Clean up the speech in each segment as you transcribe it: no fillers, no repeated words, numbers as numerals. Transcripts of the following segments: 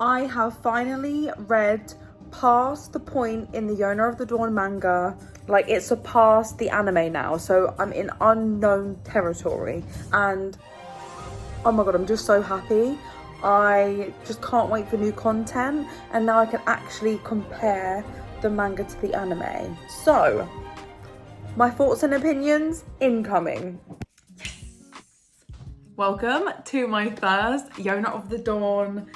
I have finally read past the point in the Yona of the Dawn manga. Like, it surpassed the anime now, so I'm in unknown territory, and oh my god, I'm just so happy. I just can't wait for new content, and now I can actually compare the manga to the anime. So, my thoughts and opinions incoming. Welcome to my first Yona of the Dawn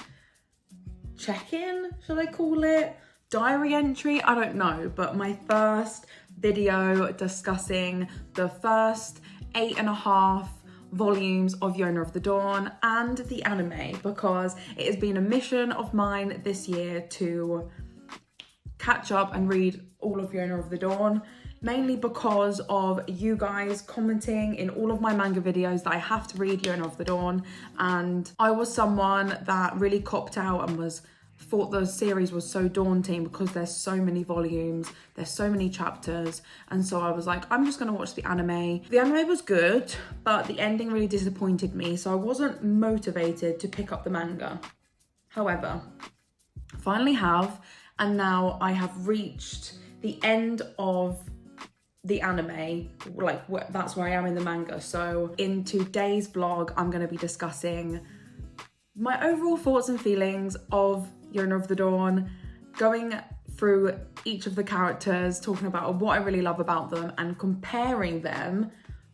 check-in, should I call it? Diary entry, I don't know, but my first video discussing the first 8.5 volumes of Yona of the Dawn and the anime, because it has been a mission of mine this year to catch up and read all of Yona of the Dawn, mainly because of you guys commenting in all of my manga videos that I have to read Yona of the Dawn, and I was someone that really copped out and thought the series was so daunting because there's so many volumes, there's so many chapters, and so I was like, I'm just gonna watch the anime. The anime was good, but the ending really disappointed me, so I wasn't motivated to pick up the manga. However, I finally have, and now I have reached the end of the anime, like that's where I am in the manga. So in today's vlog, I'm gonna be discussing my overall thoughts and feelings of Yona of the Dawn, going through each of the characters, talking about what I really love about them and comparing them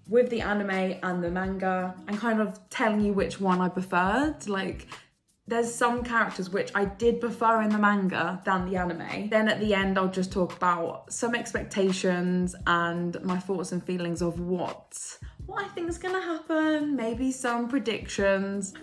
with the anime and the manga, and kind of telling you which one I preferred. Like, there's some characters which I did prefer in the manga than the anime. Then at the end, I'll just talk about some expectations and my thoughts and feelings of what I think is gonna happen, maybe some predictions.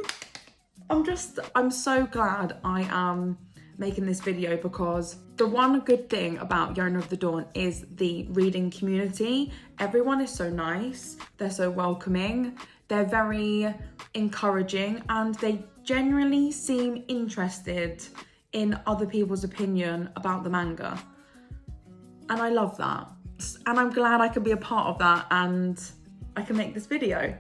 I'm so glad I am making this video, because the one good thing about Yona of the Dawn is the reading community. Everyone is so nice, they're so welcoming, they're very encouraging, and they genuinely seem interested in other people's opinion about the manga. And I love that. And I'm glad I can be a part of that and I can make this video.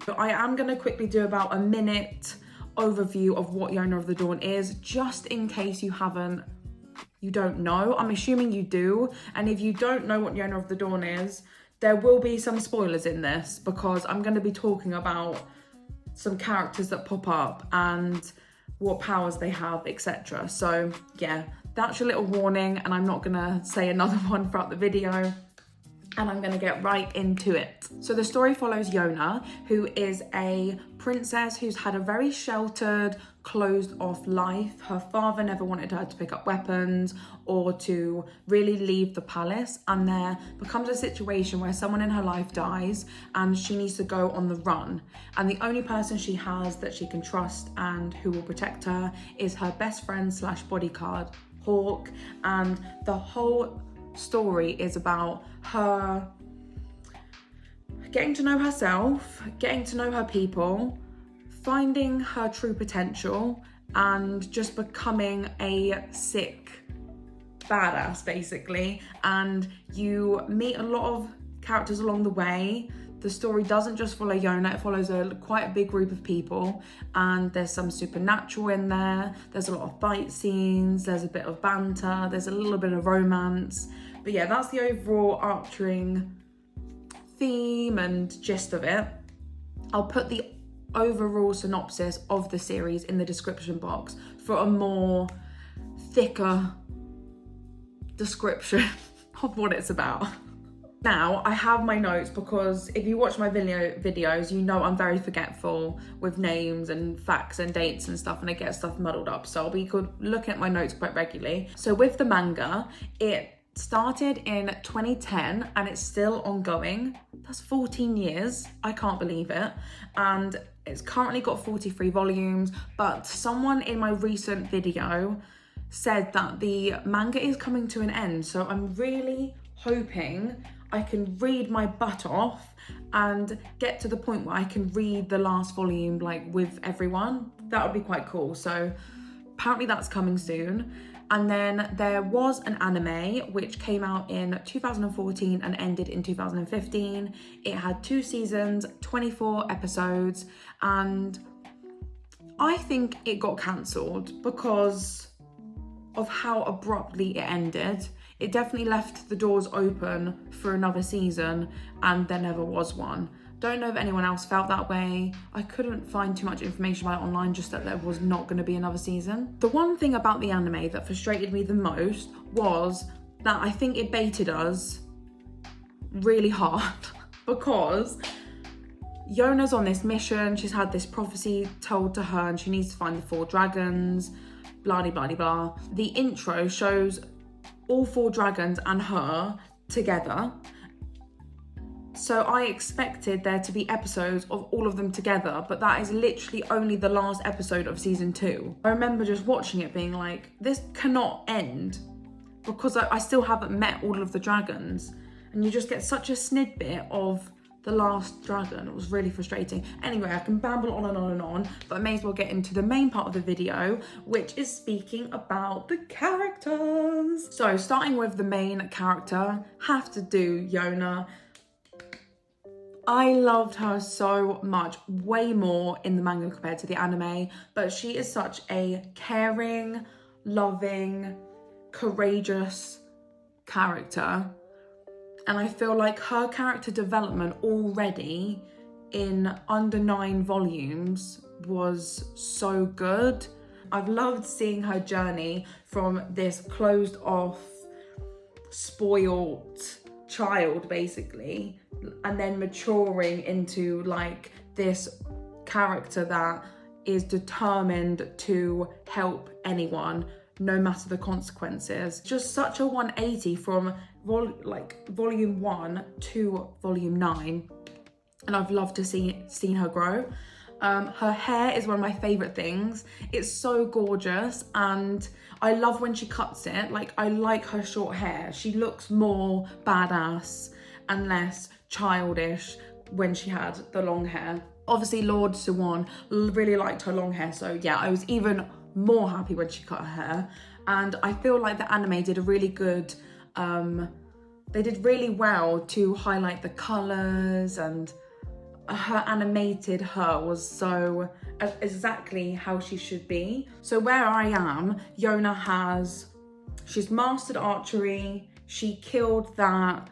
But I am gonna quickly do about a minute overview of what Yona of the Dawn is, just in case you don't know. I'm assuming you do, and if you don't know what Yona of the Dawn is, there will be some spoilers in this, because I'm going to be talking about some characters that pop up and what powers they have, etc. So yeah, that's your little warning, and I'm not gonna say another one throughout the video, and I'm gonna get right into it. So the story follows Yona, who is a princess who's had a very sheltered, closed off life. Her father never wanted her to pick up weapons or to really leave the palace, and there becomes a situation where someone in her life dies and she needs to go on the run. And the only person she has that she can trust and who will protect her is her best friend slash bodyguard, Hawk. And the whole story is about her getting to know herself, getting to know her people, finding her true potential, and just becoming a sick badass, basically. And you meet a lot of characters along the way. The story doesn't just follow Yona, it follows quite a big group of people, and there's some supernatural in there, there's a lot of fight scenes, there's a bit of banter, there's a little bit of romance. But yeah, that's the overall arching theme and gist of it. I'll put the overall synopsis of the series in the description box for a more thicker description of what it's about. Now, I have my notes, because if you watch my videos, you know I'm very forgetful with names and facts and dates and stuff, and I get stuff muddled up. So I'll be looking at my notes quite regularly. So with the manga, it started in 2010 and it's still ongoing. That's 14 years. I can't believe it. And it's currently got 43 volumes, but someone in my recent video said that the manga is coming to an end. So I'm really hoping I can read my butt off and get to the point where I can read the last volume like with everyone. That would be quite cool. So apparently that's coming soon. And then there was an anime which came out in 2014 and ended in 2015. It had 2 seasons, 24 episodes, and I think it got cancelled because of how abruptly it ended. It definitely left the doors open for another season, and there never was one. Don't know if anyone else felt that way. I couldn't find too much information about it online, just that there was not going to be another season. The one thing about the anime that frustrated me the most was that I think it baited us really hard because Yona's on this mission. She's had this prophecy told to her and she needs to find the 4 dragons, blah, blah, blah, blah. The intro shows all 4 dragons and her together. So I expected there to be episodes of all of them together, but that is literally only the last episode of season 2. I remember just watching it being like, this cannot end because I still haven't met all of the dragons. And you just get such a snippet of the last dragon. It was really frustrating. Anyway, I can babble on and on and on, but I may as well get into the main part of the video, which is speaking about the characters. So starting with the main character, have to do Yona. I loved her so much, way more in the manga compared to the anime, but she is such a caring, loving, courageous character. And I feel like her character development already in under 9 volumes was so good. I've loved seeing her journey from this closed off, spoilt child basically, and then maturing into like this character that is determined to help anyone no matter the consequences. Just such a 180 from volume 1 to volume 9, and I've loved to seen her grow. Her hair is one of my favorite things. It's so gorgeous, and I love when she cuts it. Like, I like her short hair. She looks more badass and less childish when she had the long hair. Obviously Lord Suwon really liked her long hair, so yeah, I was even more happy when she cut her hair. And I feel like the anime did a really good, they did really well to highlight the colours, and her animated her was so exactly how she should be. So where I am, Yona she's mastered archery. She killed that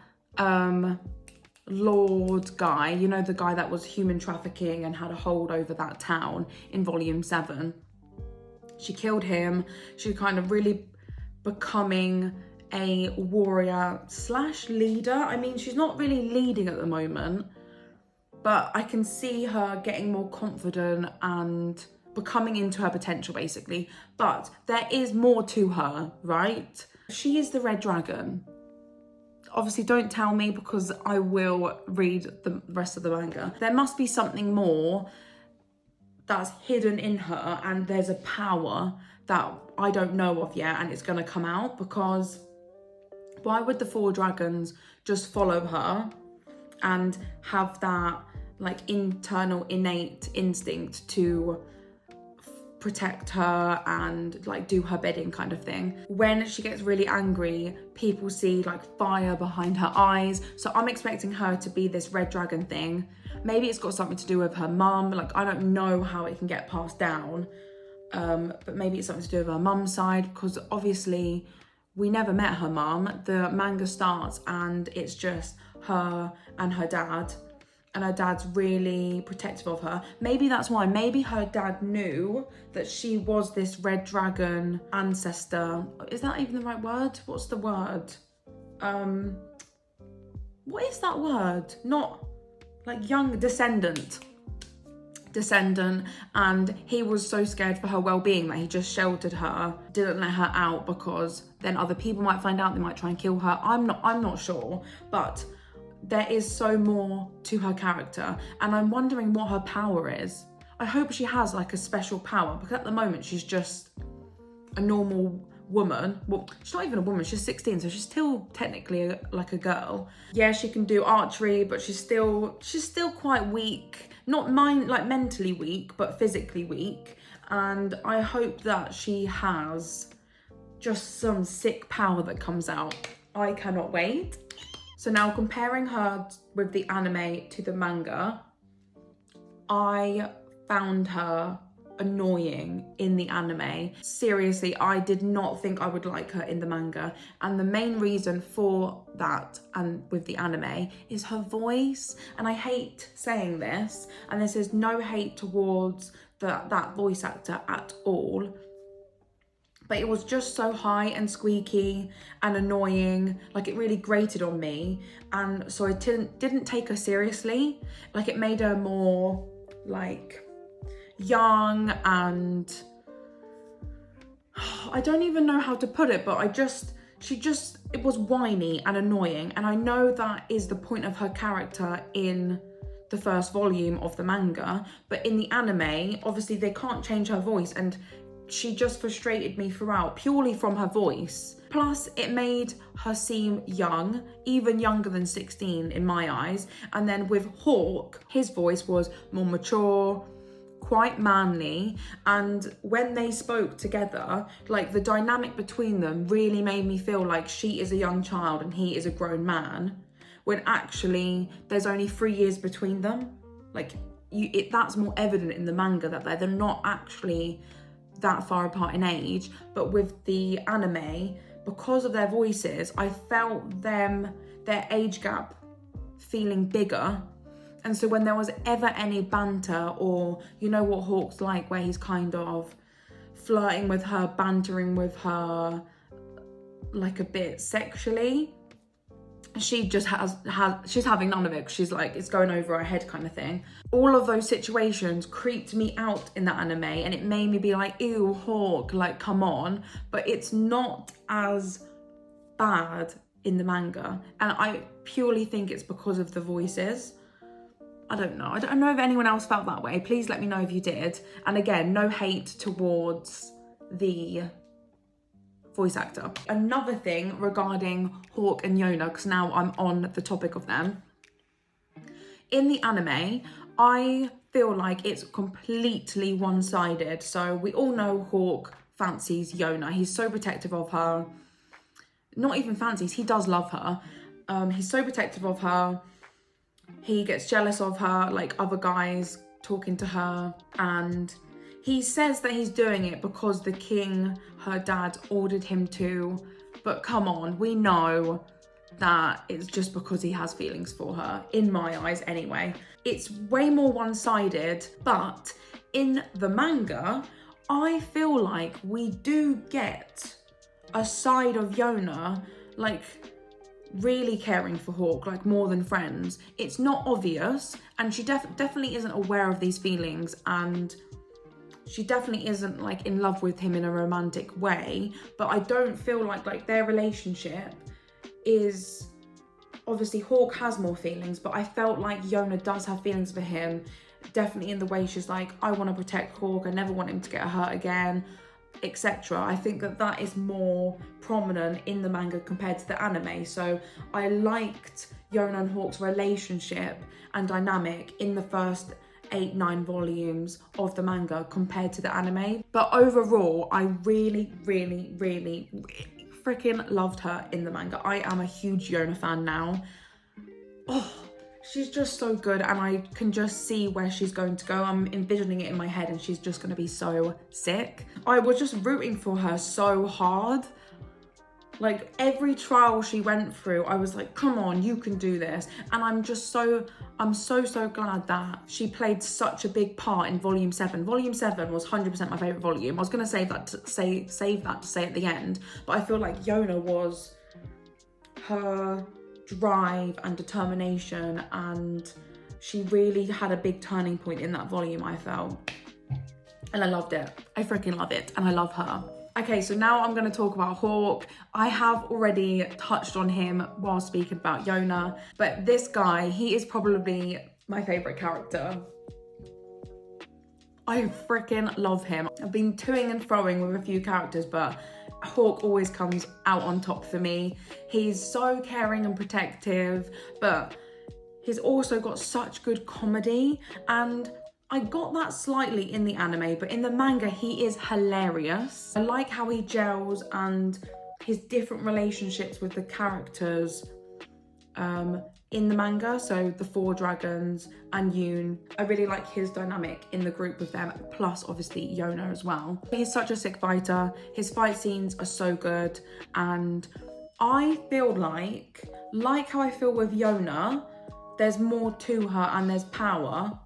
Lord guy, you know, the guy that was human trafficking and had a hold over that town in volume 7. She killed him. She's kind of really becoming a warrior / leader. I mean, she's not really leading at the moment, but I can see her getting more confident and becoming into her potential basically. But there is more to her, right? She is the red dragon. Obviously don't tell me because I will read the rest of the manga. There must be something more that's hidden in her, and there's a power that I don't know of yet, and it's gonna come out, because why would the 4 dragons just follow her and have that like internal innate instinct to protect her and like do her bidding kind of thing? When she gets really angry, people see like fire behind her eyes, so I'm expecting her to be this red dragon thing. Maybe it's got something to do with her mum, like I don't know how it can get passed down, but maybe it's something to do with her mum's side, because obviously we never met her mum. The manga starts and it's just her and her dad, and her dad's really protective of her. Maybe that's why. Maybe her dad knew that she was this red dragon ancestor. Is that even the right word? What's the word? What is that word? Not like young descendant, and he was so scared for her well-being that he just sheltered her, didn't let her out, because then other people might find out, they might try and kill her. I'm not sure, but there is so more to her character, and I'm wondering what her power is. I hope she has like a special power, because at the moment she's just a normal woman. Well, she's not even a woman, she's 16, so she's still technically like a girl. Yeah, she can do archery, but she's still quite weak. Not mentally weak, but physically weak. And I hope that she has just some sick power that comes out. I cannot wait. So now comparing her with the anime to the manga, I found her annoying in the anime. Seriously, I did not think I would like her in the manga, and the main reason for that and with the anime is her voice. And I hate saying this, and this is no hate towards that voice actor at all, but it was just so high and squeaky and annoying. Like, it really grated on me, and so I didn't take her seriously. Like, it made her more like young, and I don't even know how to put it, but it was whiny and annoying. And I know that is the point of her character in the first volume of the manga, but in the anime, obviously they can't change her voice, and she just frustrated me throughout purely from her voice. Plus, it made her seem young, even younger than 16 in my eyes. And then with Hawk, his voice was more mature, quite manly, and when they spoke together, like, the dynamic between them really made me feel like she is a young child and he is a grown man, when actually there's only 3 years between them. Like, that's more evident in the manga, that they're not actually that far apart in age. But with the anime, because of their voices, I felt their age gap feeling bigger. And so when there was ever any banter, or you know what Hawk's like, where he's kind of flirting with her, bantering with her, like a bit sexually, she just she's having none of it. She's like, it's going over her head kind of thing. All of those situations creeped me out in the anime, and it made me be like, ew, Hawk, like, come on. But it's not as bad in the manga, and I purely think it's because of the voices. I don't know. I don't know if anyone else felt that way. Please let me know if you did. And again, no hate towards the voice actor. Another thing regarding Hawk and Yona, because now I'm on the topic of them. In the anime, I feel like it's completely one-sided. So we all know Hawk fancies Yona. He's so protective of her. Not even fancies, he does love her. He's so protective of her. He gets jealous of her, like other guys talking to her, and he says that he's doing it because the king, her dad, ordered him to. But come on, we know that it's just because he has feelings for her, in my eyes anyway. It's way more one-sided, but in the manga, I feel like we do get a side of Yona, like, really caring for Hawk, like, more than friends. It's not obvious, and she definitely isn't aware of these feelings, and she definitely isn't, like, in love with him in a romantic way. But I don't feel like their relationship is, obviously Hawk has more feelings, but I felt like Yona does have feelings for him, definitely in the way she's like, I want to protect Hawk, I never want him to get hurt again, etc. I think that is more prominent in the manga compared to the anime. So I liked Yona and Hawk's relationship and dynamic in the first 8-9 volumes of the manga compared to the anime. But overall, I really freaking loved her in the manga. I am a huge Yona fan now. Oh, she's just so good, and I can just see where she's going to go. I'm envisioning it in my head, and she's just going to be so sick. I was just rooting for her so hard. Like, every trial she went through, I was like, come on, you can do this. And I'm so glad that she played such a big part in Volume 7. Volume 7 was 100% my favourite volume. I was going to save that to say at the end, but I feel like Yona was her drive and determination, and she really had a big turning point in that volume, I felt. And I loved it. I freaking love it, and I love her. Okay, so now I'm going to talk about Hawk. I have already touched on him while speaking about Yona, but this guy, he is probably my favourite character. I freaking love him. I've been toing and froing with a few characters, but Hawk always comes out on top for me. He's so caring and protective, but he's also got such good comedy, and I got that slightly in the anime, but in the manga, he is hilarious. I like how he gels and his different relationships with the characters in the manga. So the 4 dragons and Yoon. I really like his dynamic in the group with them, plus obviously Yona as well. He's such a sick fighter. His fight scenes are so good, and I feel like how I feel with Yona, there's more to her and there's power.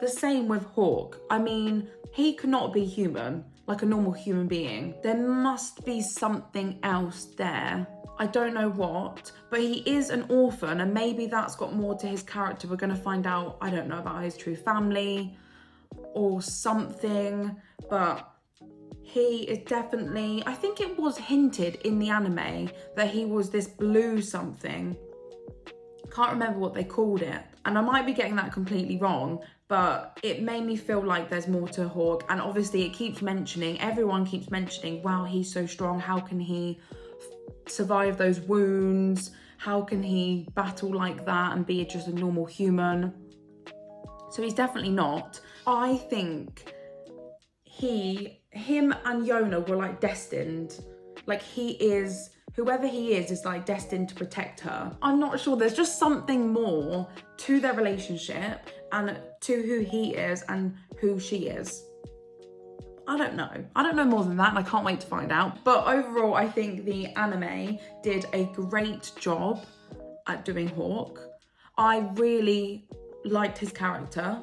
The same with Hawk. I mean, he could not be human, like a normal human being. There must be something else there. I don't know what, but he is an orphan, and maybe that's got more to his character. We're gonna find out, I don't know, about his true family or something, but he is definitely, I think it was hinted in the anime that he was this blue something. Can't remember what they called it, and I might be getting that completely wrong, but it made me feel like there's more to Hawk. And obviously it keeps mentioning, everyone keeps mentioning, wow, he's so strong, how can he survive those wounds, how can he battle like that and be just a normal human? So he's definitely not. I think him and Yona were like destined. Like whoever he is like destined to protect her. I'm not sure, there's just something more to their relationship and to who he is and who she is. I don't know more than that, and I can't wait to find out. But overall, I think the anime did a great job at doing Hawk. I really liked his character,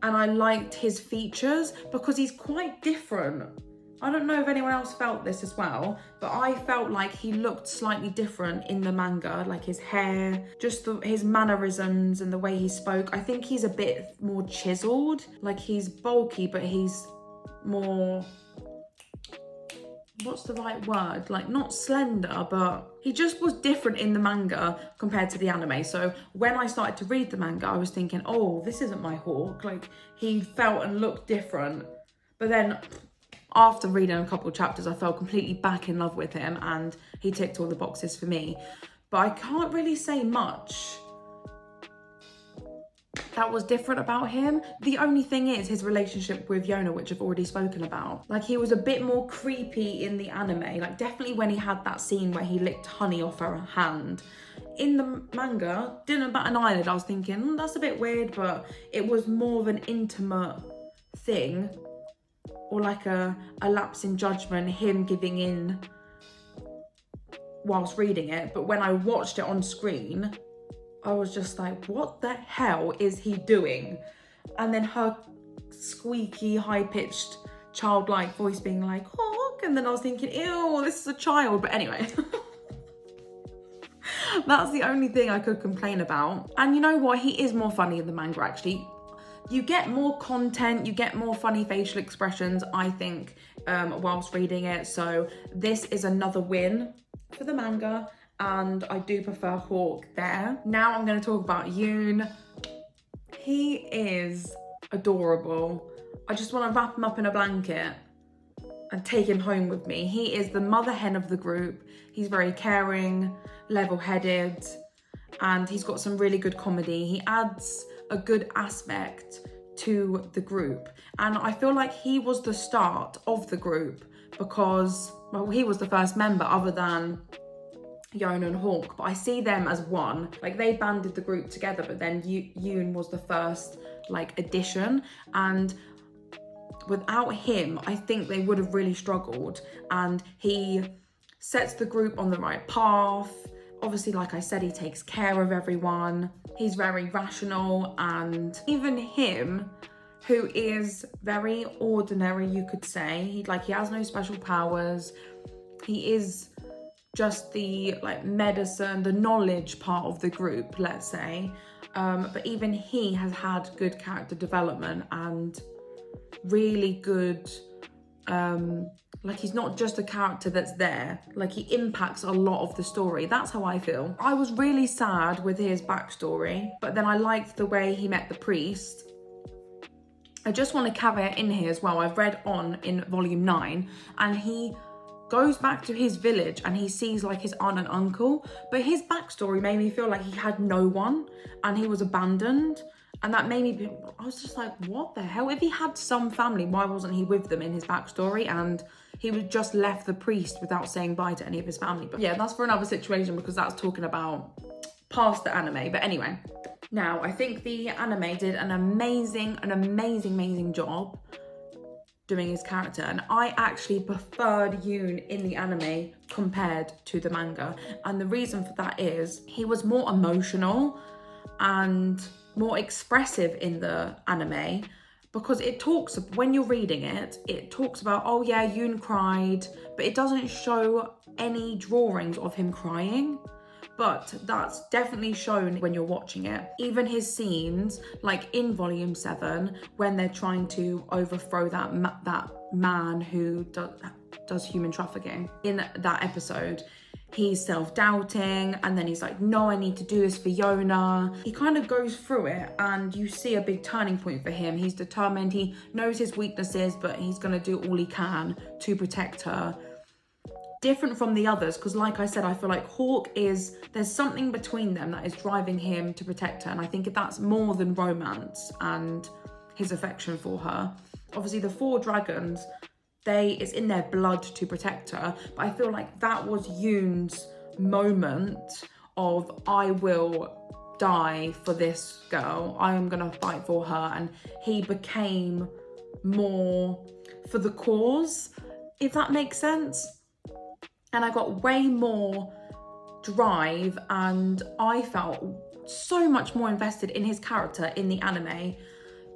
and I liked his features because he's quite different. I don't know if anyone else felt this as well, but I felt like he looked slightly different in the manga, like his hair, just his mannerisms and the way he spoke. I think he's a bit more chiseled, like he's bulky, but he's more, what's the right word? Like not slender, but he just was different in the manga compared to the anime. So when I started to read the manga, I was thinking, oh, this isn't my Hawk. Like he felt and looked different. But then after reading a couple of chapters, I fell completely back in love with him and he ticked all the boxes for me. But I can't really say much that was different about him. The only thing is his relationship with Yona, which I've already spoken about. Like he was a bit more creepy in the anime, like definitely when he had that scene where he licked honey off her hand. In the manga, didn't bat an eyelid. I was thinking, that's a bit weird, but it was more of an intimate thing, or like a lapse in judgment, him giving in whilst reading it. But when I watched it on screen, I was just like, what the hell is he doing? And then her squeaky, high-pitched, childlike voice being like, Hawk, and then I was thinking, ew, this is a child. But anyway, that's the only thing I could complain about. And you know what? He is more funny in the manga, actually. You get more content, you get more funny facial expressions, I think, whilst reading it. So this is another win for the manga, and I do prefer Hawk there. Now I'm going to talk about Yoon. He is adorable. I just want to wrap him up in a blanket and take him home with me. He is the mother hen of the group. He's very caring, level-headed, and he's got some really good comedy. He adds a good aspect to the group, and I feel like he was the start of the group because, well, he was the first member other than Yona and Hawk, but I see them as one. Like they banded the group together, but then Yoon was the first like addition, and without him I think they would have really struggled, and he sets the group on the right path. Obviously, like I said, he takes care of everyone. He's very rational, and even him, who is very ordinary, you could say, he has no special powers. He is just the like medicine, the knowledge part of the group, let's say. But even he has had good character development and really good, like he's not just a character that's there, like he impacts a lot of the story. That's how I feel. I was really sad with his backstory, but then I liked the way he met the priest. I just want to caveat in here as well, I've read on in volume 9, and he goes back to his village and he sees like his aunt and uncle, but his backstory made me feel like he had no one and he was abandoned, and that made me, I was just like, what the hell? If he had some family, why wasn't he with them in his backstory? And he was just left the priest without saying bye to any of his family. But yeah, that's for another situation, because that's talking about past the anime. But anyway, now I think the anime did an amazing job doing his character, and I actually preferred Yoon in the anime compared to the manga. And the reason for that is he was more emotional and more expressive in the anime, because it talks, when you're reading it, it talks about, oh yeah, Yoon cried, but it doesn't show any drawings of him crying. But that's definitely shown when you're watching it. Even his scenes, like in volume 7, when they're trying to overthrow that man who does human trafficking. In that episode, he's self-doubting, and then he's like, no, I need to do this for Yona. He kind of goes through it, and you see a big turning point for him. He's determined, he knows his weaknesses, but he's gonna do all he can to protect her. Different from the others, because like I said, I feel like Hawk there's something between them that is driving him to protect her, and I think that's more than romance and his affection for her. Obviously the 4 dragons, it's in their blood to protect her, but I feel like that was Yoon's moment of, I will die for this girl, I am gonna fight for her, and he became more for the cause, if that makes sense. And I got way more drive, and I felt so much more invested in his character in the anime.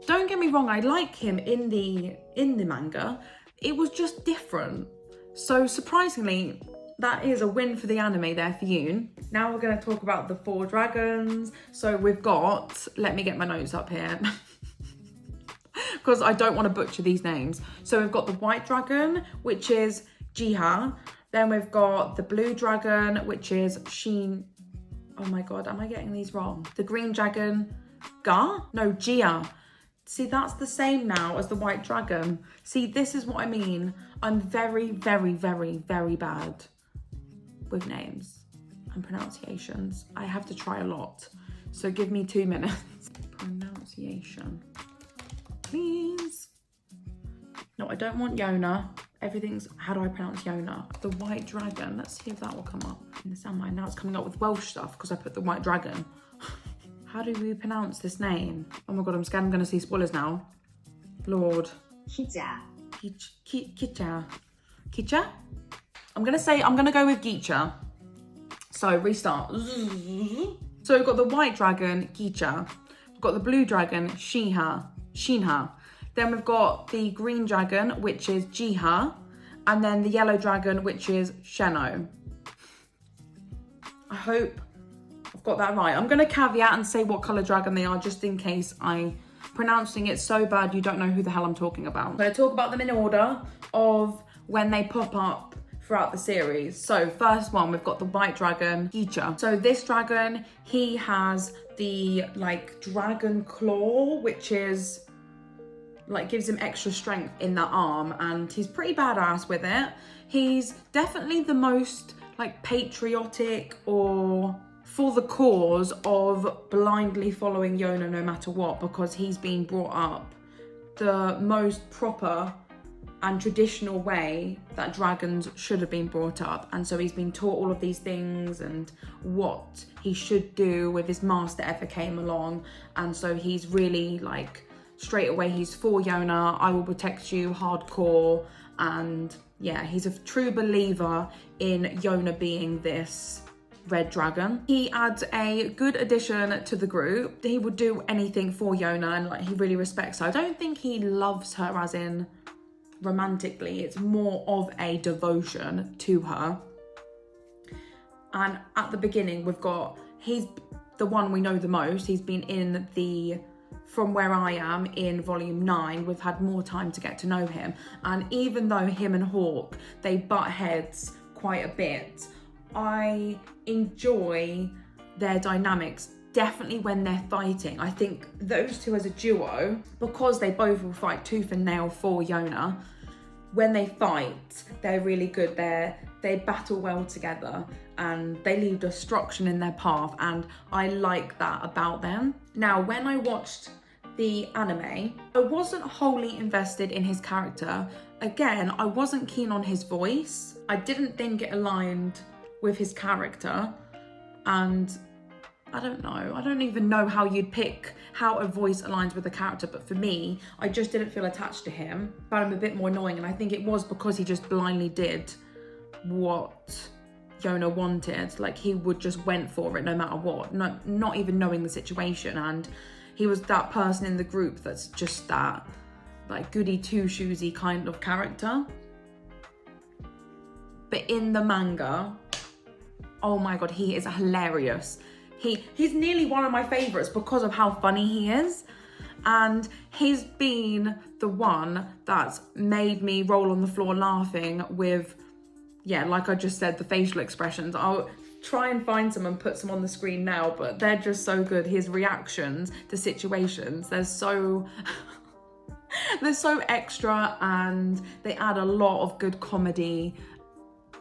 Don't get me wrong, I like him in the manga. It was just different. So surprisingly, that is a win for the anime there for Yoon. Now we're going to talk about the 4 dragons. So we've got, let me get my notes up here, because I don't want to butcher these names. So we've got the white dragon, which is Jea-Ha. Then we've got the blue dragon, which is oh my God, am I getting these wrong? The green dragon, Jea. See, that's the same now as the white dragon. See, this is what I mean. I'm very bad with names and pronunciations. I have to try a lot. So give me 2 minutes. Pronunciation, please. No, I don't want Yona. Everything's, how do I pronounce Yona? The white dragon, let's see if that will come up in the soundline. Now it's coming up with Welsh stuff because I put the white dragon. How do we pronounce this name? Oh my God, I'm scared I'm gonna see spoilers now. Lord. Kija. Kija. Kija? I'm gonna go with Kija. So restart. So we've got the white dragon, Kija. We've got the blue dragon, Shinah. Then we've got the green dragon, which is Jea-Ha, and then the yellow dragon, which is Zeno. I hope I've got that right. I'm going to caveat and say what colour dragon they are, just in case I'm pronouncing it so bad you don't know who the hell I'm talking about. I'm going to talk about them in order of when they pop up throughout the series. So first one, we've got the white dragon, Kija. So this dragon, he has the dragon claw, which is gives him extra strength in that arm, and he's pretty badass with it. He's definitely the most patriotic or for the cause of blindly following Yona no matter what, because he's been brought up the most proper and traditional way that dragons should have been brought up, and so he's been taught all of these things and what he should do with his master ever came along, and so he's really straight away, he's for Yona, I will protect you, hardcore, and yeah, he's a true believer in Yona being this red dragon. He adds a good addition to the group. He would do anything for Yona, and he really respects her. I don't think he loves her as in romantically, it's more of a devotion to her. And at the beginning, he's the one we know the most. He's been in From Where I Am in volume 9, we've had more time to get to know him. And even though him and Hawk, they butt heads quite a bit, I enjoy their dynamics, definitely when they're fighting. I think those two as a duo, because they both will fight tooth and nail for Yona, when they fight, they're really good. They battle well together and they leave destruction in their path, and I like that about them. Now, when I watched the anime, I wasn't wholly invested in his character. Again, I wasn't keen on his voice. I didn't think it aligned with his character, and I don't know. I don't even know how you'd pick how a voice aligns with a character. But for me, I just didn't feel attached to him. Found him a bit more annoying. And I think it was because he just blindly did what Yona wanted. Like, he would just went for it no matter what. Not even knowing the situation. And he was that person in the group that's just that, like, goody two-shoesy kind of character. But in the manga, oh my God, he is hilarious. He's nearly one of my favorites because of how funny he is. And he's been the one that's made me roll on the floor laughing with, yeah, like I just said, the facial expressions. I'll try and find some and put some on the screen now, but they're just so good. His reactions to situations, they're so extra, and they add a lot of good comedy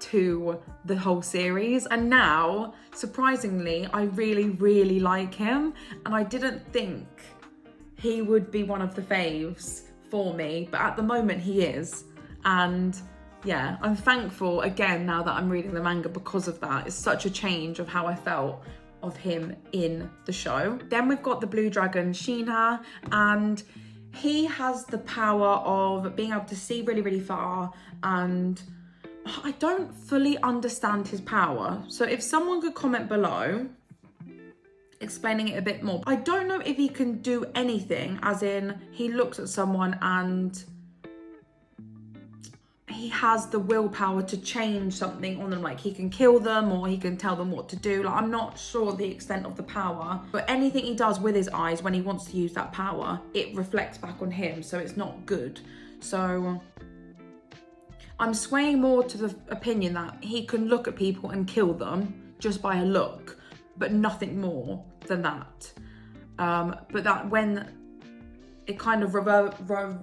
to the whole series. And now, surprisingly, I really, really like him, and I didn't think he would be one of the faves for me, but at the moment he is. And yeah, I'm thankful again now that I'm reading the manga because of that. It's such a change of how I felt of him in the show. Then we've got the blue dragon Shinah, and he has the power of being able to see really, really far, and I don't fully understand his power. So if someone could comment below explaining it a bit more. I don't know if he can do anything, as in he looks at someone and he has the willpower to change something on them, like he can kill them or he can tell them what to do. Like, I'm not sure the extent of the power, but anything he does with his eyes when he wants to use that power, it reflects back on him, so it's not good. So I'm swaying more to the opinion that he can look at people and kill them just by a look, but nothing more than that. But that when it kind of reverberates,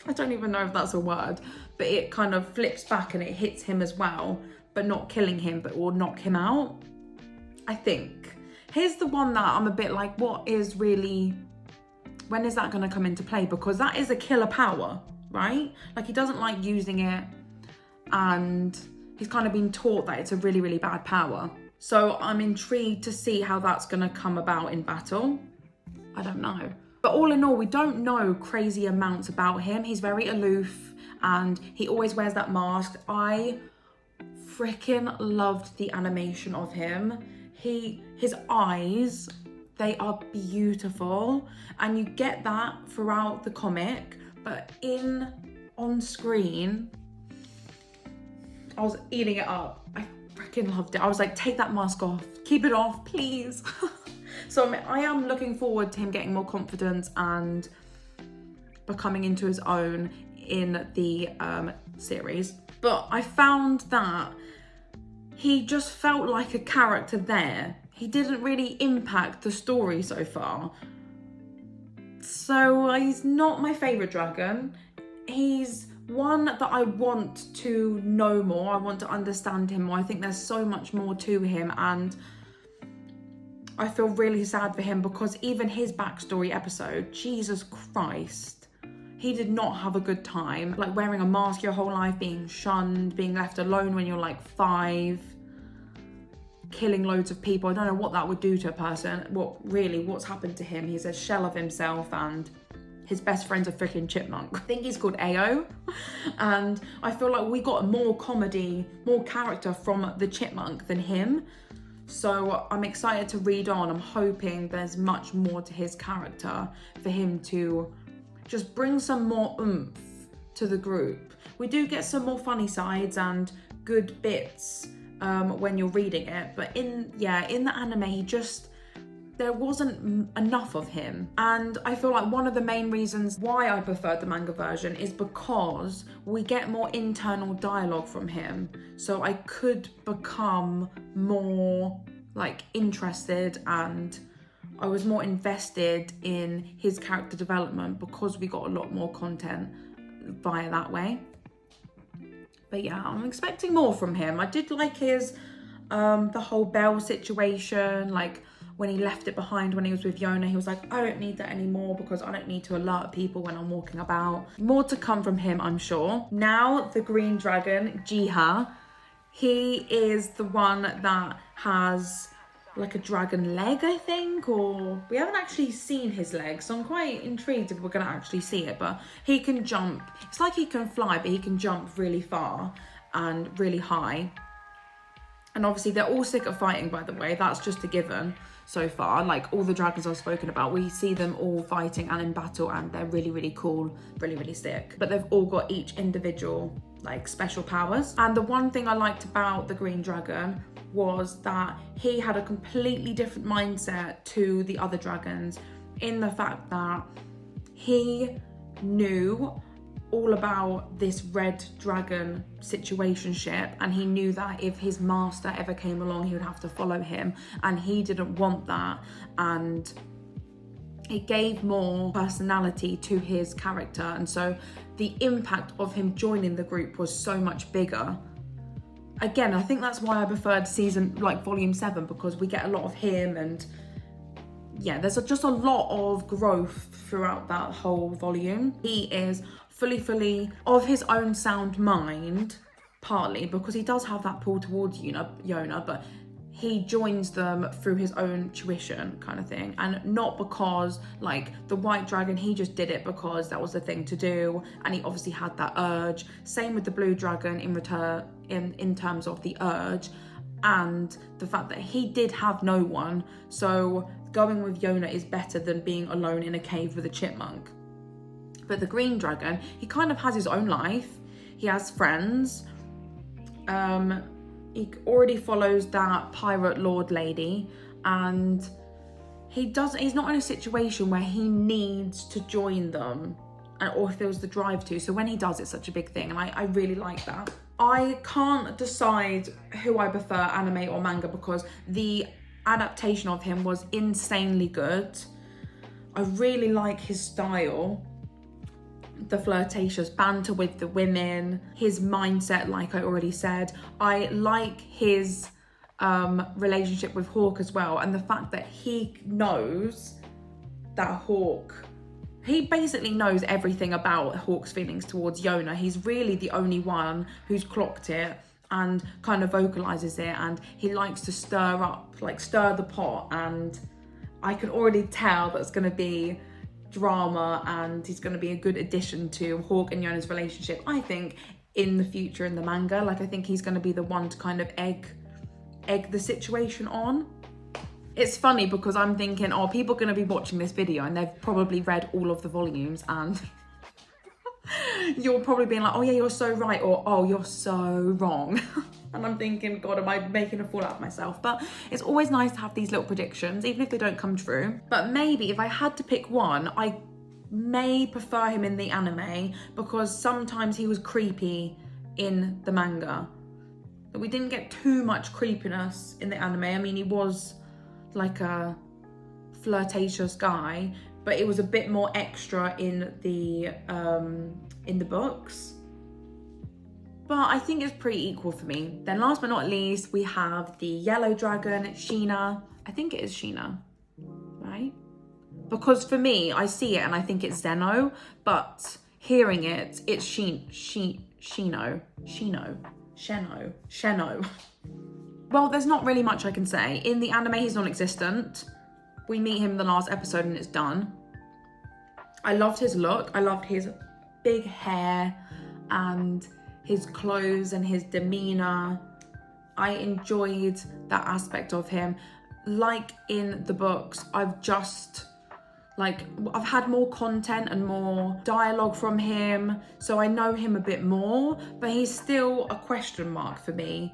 I don't even know if that's a word, but it kind of flips back and it hits him as well, but not killing him, but will knock him out, I think. Here's the one that I'm a bit like, when is that going to come into play? Because that is a killer power, right? Like, he doesn't like using it, and he's kind of been taught that it's a really, really bad power. So I'm intrigued to see how that's going to come about in battle. I don't know. But all in all, we don't know crazy amounts about him. He's very aloof and he always wears that mask. I freaking loved the animation of him. His eyes, they are beautiful, and you get that throughout the comic, but on screen, I was eating it up. I freaking loved it. I was like, take that mask off. Keep it off, please. So I am looking forward to him getting more confidence and becoming into his own in the series. But I found that he just felt like a character there. He didn't really impact the story so far. So he's not my favourite dragon. He's one that I want to know more. I want to understand him more. I think there's so much more to him, and I feel really sad for him because even his backstory episode, Jesus Christ, he did not have a good time. Like, wearing a mask your whole life, being shunned, being left alone when you're like 5, killing loads of people. I don't know what that would do to a person. What's happened to him? He's a shell of himself, and his best friend's a freaking chipmunk. I think he's called Ao. And I feel like we got more comedy, more character from the chipmunk than him. So I'm excited to read on. I'm hoping there's much more to his character for him to just bring some more oomph to the group. We do get some more funny sides and good bits when you're reading it, but in the anime, there wasn't enough of him. And I feel like one of the main reasons why I preferred the manga version is because we get more internal dialogue from him. So I could become more like interested, and I was more invested in his character development because we got a lot more content via that way. But yeah, I'm expecting more from him. I did like his, the whole bell situation, like, when he left it behind when he was with Yona, he was like, I don't need that anymore because I don't need to alert people when I'm walking about. More to come from him, I'm sure. Now, the green dragon, Jea-Ha, he is the one that has like a dragon leg, I think, or we haven't actually seen his legs, so I'm quite intrigued if we're gonna actually see it. But he can jump. It's like he can fly, but he can jump really far and really high. And obviously they're all sick of fighting, by the way. That's just a given so far. Like all the dragons I've spoken about, we see them all fighting and in battle, and they're really, really cool, really, really sick. But they've all got each individual like special powers. And the one thing I liked about the green dragon was that he had a completely different mindset to the other dragons, in the fact that he knew all about this red dragon situationship, and he knew that if his master ever came along, he would have to follow him, and he didn't want that, and it gave more personality to his character. And so the impact of him joining the group was so much bigger. Again, I think that's why I preferred volume 7, because we get a lot of him, and yeah, there's just a lot of growth throughout that whole volume. He is fully of his own sound mind, partly because he does have that pull towards Yona, but he joins them through his own tuition kind of thing, and not because, like the white dragon, he just did it because that was the thing to do, and he obviously had that urge. Same with the blue dragon in terms of the urge and the fact that he did have no one, so going with Yona is better than being alone in a cave with a chipmunk. But the green dragon, he kind of has his own life. He has friends. He already follows that pirate lord lady, and he's not in a situation where he needs to join them or feels the drive to. So when he does, it's such a big thing, and I really like that. I can't decide who I prefer, anime or manga, because the adaptation of him was insanely good. I really like his style, the flirtatious banter with the women, his mindset, like I already said. I like his relationship with Hawk as well, and the fact that he knows that he basically knows everything about Hawk's feelings towards Yona. He's really the only one who's clocked it and kind of vocalizes it, and he likes to stir the pot, and I can already tell that's going to be drama, and he's going to be a good addition to Hawk and Yona's relationship, I think, in the future in the manga. Like, I think he's going to be the one to kind of egg the situation on. It's funny because I'm thinking, oh, people are going to be watching this video and they've probably read all of the volumes, and you're probably being like, oh yeah, you're so right, or oh, you're so wrong. And I'm thinking, God, am I making a fool out of myself? But it's always nice to have these little predictions, even if they don't come true. But maybe if I had to pick one, I may prefer him in the anime, because sometimes he was creepy in the manga. We didn't get too much creepiness in the anime. I mean, he was like a flirtatious guy, but it was a bit more extra in the books. But I think it's pretty equal for me. Then last but not least, we have the yellow dragon, Shinah. I think it is Shinah, right? Because for me, I see it and I think it's Zeno, but hearing it, it's Shino. Well, there's not really much I can say. In the anime, he's non-existent. We meet him in the last episode and it's done. I loved his look. I loved his big hair and his clothes and his demeanor. I enjoyed that aspect of him. Like in the books, I've had more content and more dialogue from him, so I know him a bit more, but he's still a question mark for me,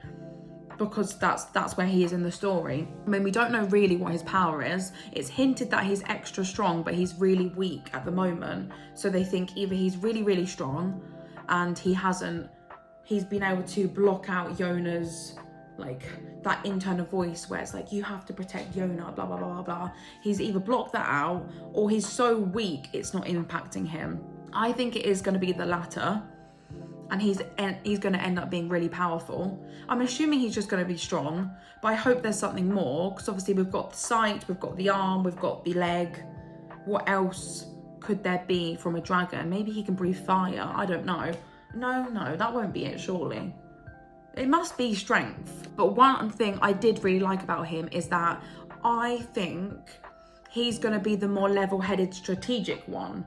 because that's where he is in the story. I mean, we don't know really what his power is. It's hinted that he's extra strong, but he's really weak at the moment. So they think either he's really, really strong and he's been able to block out Yona's, like, that internal voice where it's like, you have to protect Yona, blah, blah, blah, blah, blah. He's either blocked that out, or he's so weak it's not impacting him. I think it is going to be the latter, and he's going to end up being really powerful. I'm assuming he's just going to be strong, but I hope there's something more, because obviously we've got the sight, we've got the arm, we've got the leg. What else could there be from a dragon? Maybe he can breathe fire, I don't know. No, that won't be it, surely. It must be strength. But one thing I did really like about him is that I think he's going to be the more level-headed strategic one.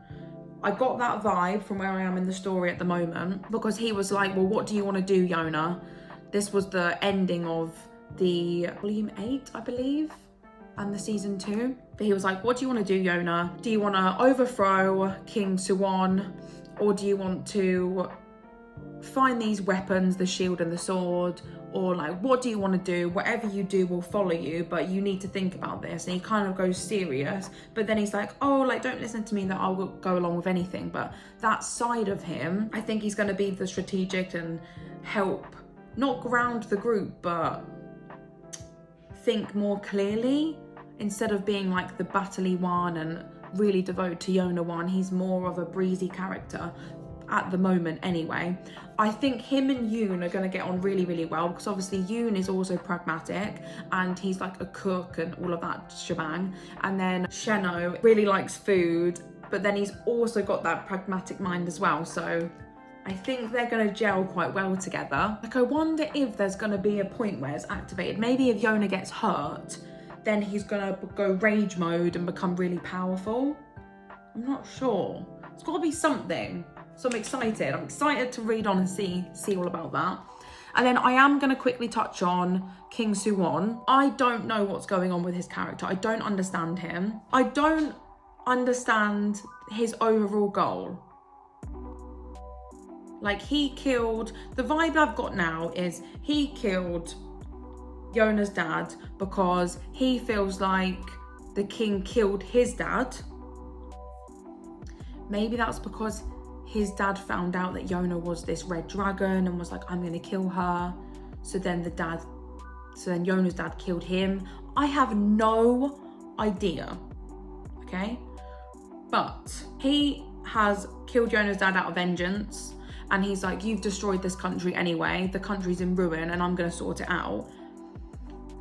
I got that vibe from where I am in the story at the moment, because he was like, well, what do you want to do, Yona? This was the ending of the volume 8, I believe, and the season 2. But he was like, what do you want to do, Yona? Do you want to overthrow King Suwon, or do you want to find these weapons, the shield and the sword, or like, what do you want to do? Whatever you do will follow you, but you need to think about this. And he kind of goes serious, but then he's like, oh, like, don't listen to me, that I'll go along with anything. But that side of him, I think he's going to be the strategic and help not ground the group, but think more clearly, instead of being like the battle-y one and really devoted to Yona one. He's more of a breezy character at the moment anyway. I think him and Yoon are going to get on really, really well, because obviously Yoon is also pragmatic and he's like a cook and all of that shebang. And then Zeno really likes food, but then he's also got that pragmatic mind as well. So I think they're going to gel quite well together. Like, I wonder if there's going to be a point where it's activated. Maybe if Yona gets hurt, then he's going to go rage mode and become really powerful. I'm not sure. It's got to be something. So I'm excited. I'm excited to read on and see all about that. And then I am going to quickly touch on King Suwon. I don't know what's going on with his character. I don't understand him. I don't understand his overall goal. Like, he killed... The vibe I've got now is he killed Yona's dad because he feels like the king killed his dad. Maybe that's because his dad found out that Yona was this red dragon and was like, I'm gonna kill her. So then Yona's dad killed him. I have no idea, okay? But he has killed Yona's dad out of vengeance, and he's like, you've destroyed this country anyway. The country's in ruin and I'm gonna sort it out.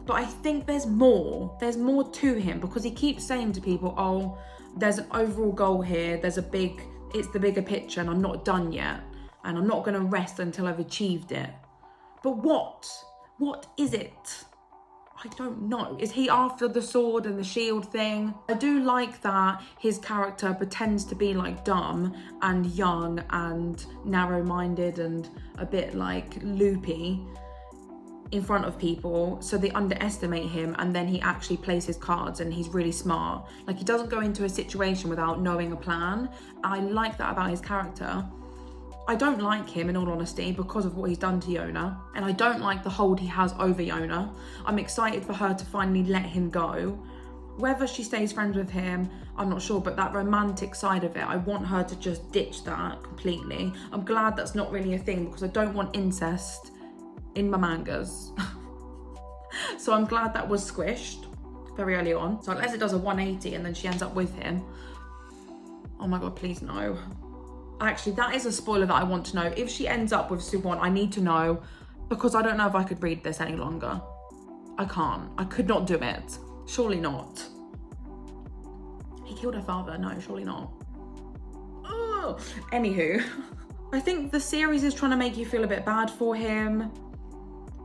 But I think there's more to him, because he keeps saying to people, oh, there's an overall goal here. It's the bigger picture, and I'm not done yet. And I'm not gonna rest until I've achieved it. But what? What is it? I don't know. Is he after the sword and the shield thing? I do like that his character pretends to be like dumb and young and narrow-minded and a bit like loopy in front of people, so they underestimate him, and then he actually plays his cards and he's really smart. Like, he doesn't go into a situation without knowing a plan. I like that about his character. I don't like him, in all honesty, because of what he's done to Yona, and I don't like the hold he has over Yona. I'm excited for her to finally let him go. Whether she stays friends with him, I'm not sure, but that romantic side of it, I want her to just ditch that completely. I'm glad that's not really a thing, because I don't want incest in my mangas. So I'm glad that was squished very early on. So unless it does a 180 and then she ends up with him. Oh my God, please no. Actually, that is a spoiler that I want to know. If she ends up with Suwon, I need to know, because I don't know if I could read this any longer. I can't. I could not do it. Surely not. He killed her father. No, surely not. Oh. Anywho, I think the series is trying to make you feel a bit bad for him,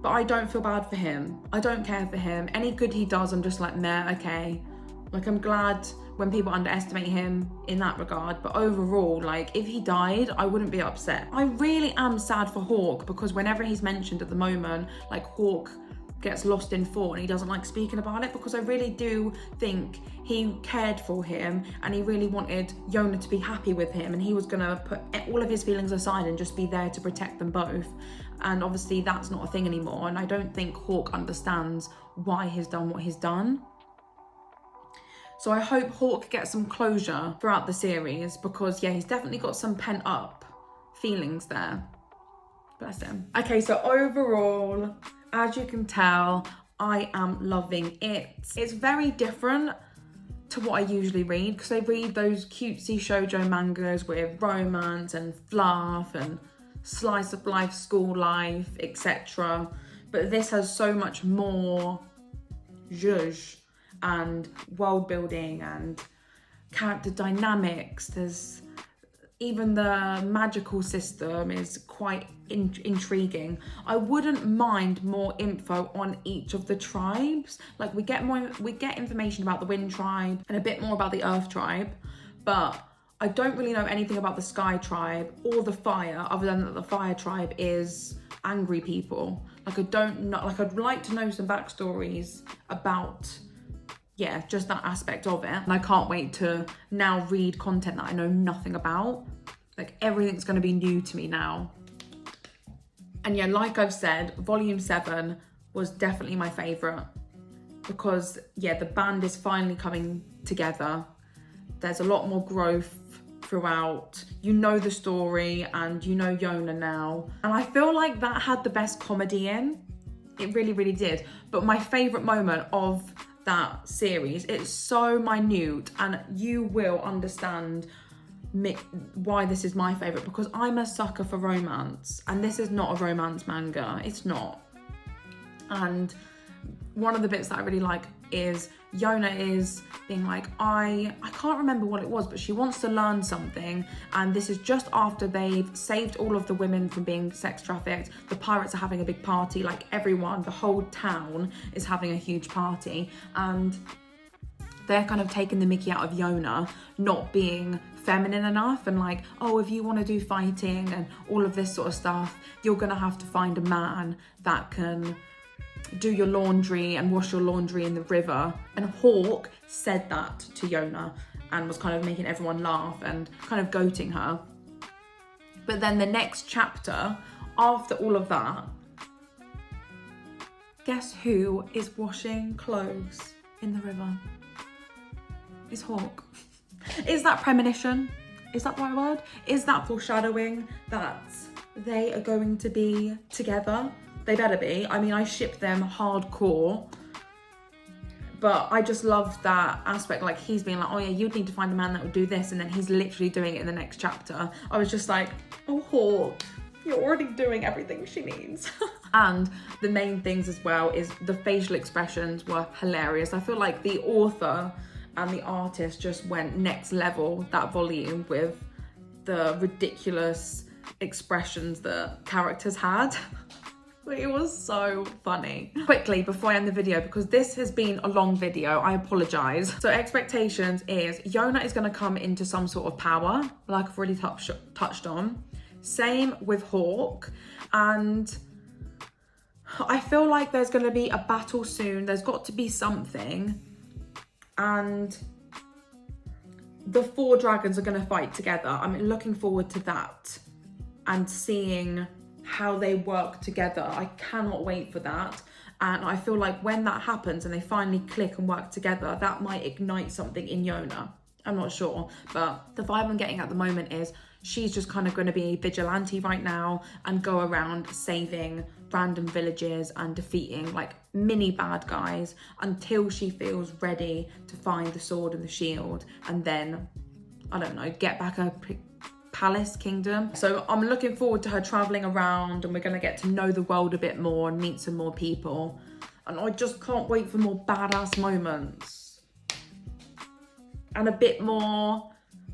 but I don't feel bad for him. I don't care for him. Any good he does, I'm just like, meh, okay. Like, I'm glad when people underestimate him in that regard, but overall, like, if he died, I wouldn't be upset. I really am sad for Hawk, because whenever he's mentioned at the moment, like, Hawk gets lost in thought and he doesn't like speaking about it, because I really do think he cared for him and he really wanted Yona to be happy with him, and he was gonna put all of his feelings aside and just be there to protect them both. And obviously that's not a thing anymore, and I don't think Hawk understands why he's done what he's done. So I hope Hawk gets some closure throughout the series, because yeah, he's definitely got some pent up feelings there. Bless him. Okay, so overall, as you can tell, I am loving it. It's very different to what I usually read, because I read those cutesy shoujo mangas with romance and fluff and slice of life, school life, etc. But this has so much more zhuzh and world building and character dynamics. There's even the magical system is quite intriguing. I wouldn't mind more info on each of the tribes. Like we get information about the Wind tribe and a bit more about the Earth tribe, but I don't really know anything about the Sky tribe or the Fire, other than that the Fire tribe is angry people. Like I'd like to know some backstories about, yeah, just that aspect of it. And I can't wait to now read content that I know nothing about. Like everything's going to be new to me now. And yeah, like I've said, volume 7 was definitely my favorite because yeah, the band is finally coming together. There's a lot more growth throughout. You know the story and you know Yona now. And I feel like that had the best comedy in. It really, really did. But my favorite moment of that series, it's so minute, and you will understand why this is my favorite, because I'm a sucker for romance, and this is not a romance manga. It's not. And one of the bits that I really like is Yona is being like, I can't remember what it was, but she wants to learn something, and this is just after they've saved all of the women from being sex trafficked. The pirates are having a big party, like everyone, the whole town is having a huge party, and they're kind of taking the mickey out of Yona not being feminine enough, and like, oh, if you want to do fighting and all of this sort of stuff, you're gonna have to find a man that can do your laundry and wash your laundry in the river. And Hawk said that to Yona and was kind of making everyone laugh and kind of goating her. But then the next chapter, after all of that, guess who is washing clothes in the river? It's Hawk. Is that premonition? Is that the right word? Is that foreshadowing that they are going to be together? They better be. I mean, I ship them hardcore. But I just love that aspect. Like, he's being like, oh yeah, you'd need to find a man that would do this. And then he's literally doing it in the next chapter. I was just like, oh, Hawk, you're already doing everything she needs. And the main things as well is the facial expressions were hilarious. I feel like the author and the artist just went next level that volume with the ridiculous expressions that characters had. It was so funny. Quickly, before I end the video, because this has been a long video, I apologise. So expectations is Yona is going to come into some sort of power, like I've already touched on. Same with Hawk. And I feel like there's going to be a battle soon. There's got to be something. And the 4 dragons are going to fight together. I'm looking forward to that and seeing how they work together. I cannot wait for that. And I feel like when that happens and they finally click and work together, that might ignite something in Yona. I'm not sure, but the vibe I'm getting at the moment is she's just kind of going to be vigilante right now and go around saving random villages and defeating like mini bad guys until she feels ready to find the sword and the shield, and then, I don't know, get back her palace kingdom. So I'm looking forward to her traveling around, and we're going to get to know the world a bit more and meet some more people. And I just can't wait for more badass moments and a bit more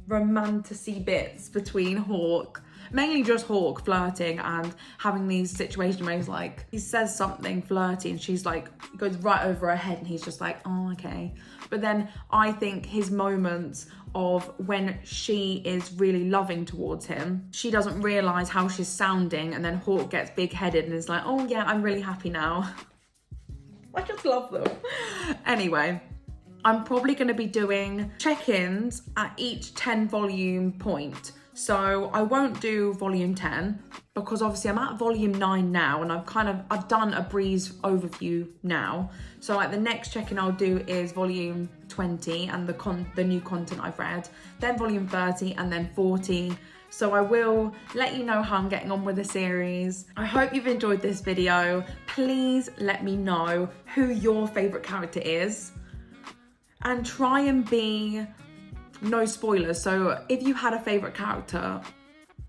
romantic-y bits between Hawk. Mainly just Hawk flirting and having these situations where he's like, he says something flirty and she's like, goes right over her head and he's just like, oh, okay. But then I think his moments of when she is really loving towards him, she doesn't realise how she's sounding, and then Hawk gets big-headed and is like, oh yeah, I'm really happy now. I just love them. Anyway, I'm probably going to be doing check-ins at each 10 volume point. So I won't do volume 10 because obviously I'm at volume 9 now, and I've done a breeze overview now. So like the next check-in I'll do is volume 20 and the new content I've read, then volume 30 and then 40. So I will let you know how I'm getting on with the series. I hope you've enjoyed this video. Please let me know who your favourite character is, and try and be no spoilers. So if you had a favourite character,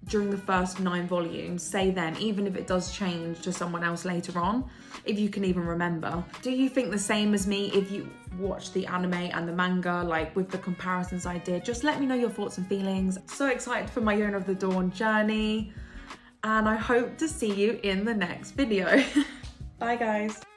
during the first 9 volumes, say then, even if it does change to someone else later on, if you can even remember. Do you think the same as me if you watched the anime and the manga, like with the comparisons I did? Just let me know your thoughts and feelings. So excited for my Yona of the Dawn journey, and I hope to see you in the next video. Bye guys.